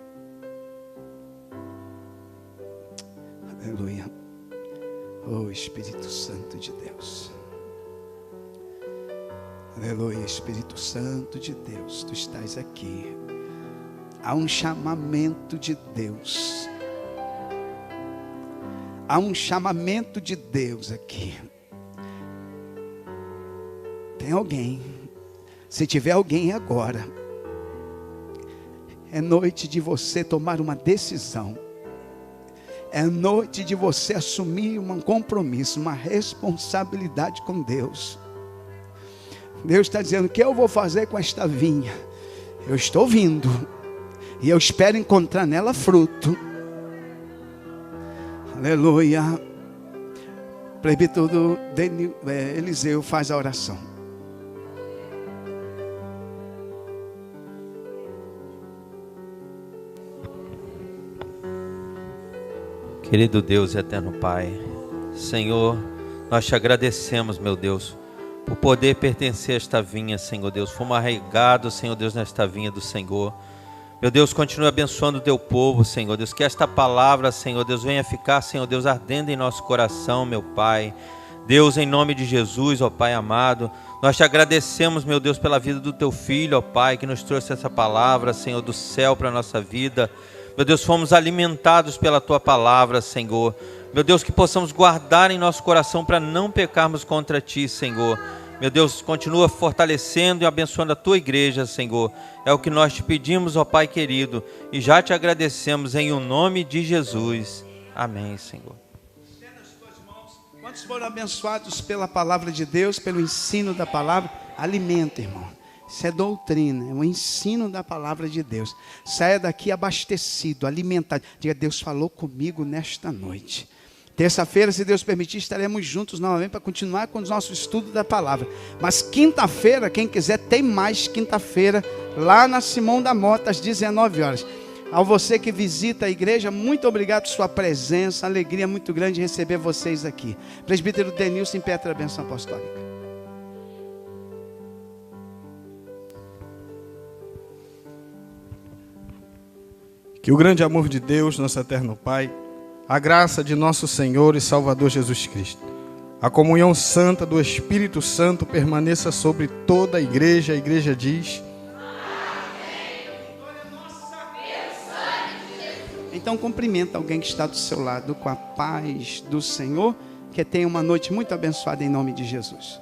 aleluia, oh Espírito Santo de Deus, aleluia, Espírito Santo de Deus, tu estás aqui. Há um chamamento de Deus, há um chamamento de Deus aqui. Tem alguém? Se tiver alguém agora, é noite de você tomar uma decisão. É noite de você assumir um compromisso, uma responsabilidade com Deus. Deus está dizendo: o que eu vou fazer com esta vinha? Eu estou vindo e eu espero encontrar nela fruto. Aleluia. Presbítero Eliseu faz a oração. Querido Deus e eterno Pai, Senhor, nós te agradecemos, meu Deus, por poder pertencer a esta vinha, Senhor Deus. Fomos arraigados, Senhor Deus, nesta vinha do Senhor. Meu Deus, continue abençoando o teu povo, Senhor Deus. Que esta palavra, Senhor Deus, venha ficar, Senhor Deus, ardendo em nosso coração, meu Pai. Deus, em nome de Jesus, ó Pai amado, nós te agradecemos, meu Deus, pela vida do teu filho, ó Pai, que nos trouxe essa palavra, Senhor, do céu para a nossa vida. Meu Deus, fomos alimentados pela tua palavra, Senhor. Meu Deus, que possamos guardar em nosso coração para não pecarmos contra ti, Senhor. Meu Deus, continua fortalecendo e abençoando a tua igreja, Senhor. É o que nós te pedimos, ó Pai querido, e já te agradecemos em o nome de Jesus. Amém, Senhor. Quantos foram abençoados pela palavra de Deus, pelo ensino da palavra? Alimenta, irmão. Isso é doutrina, é o ensino da palavra de Deus. Saia daqui abastecido, alimentado. Diga: Deus falou comigo nesta noite. Terça-feira, se Deus permitir, estaremos juntos novamente para continuar com o nosso estudo da palavra. Mas quinta-feira, quem quiser, tem mais quinta-feira, lá na Simão da Mota, às 19 horas. Ao você que visita a igreja, muito obrigado por sua presença, alegria muito grande receber vocês aqui. Presbítero Denilson, impetra a bênção apostólica. Que o grande amor de Deus, nosso eterno Pai, a graça de nosso Senhor e Salvador Jesus Cristo, a comunhão santa do Espírito Santo permaneça sobre toda a igreja diz: então cumprimenta alguém que está do seu lado com a paz do Senhor, que tenha uma noite muito abençoada em nome de Jesus.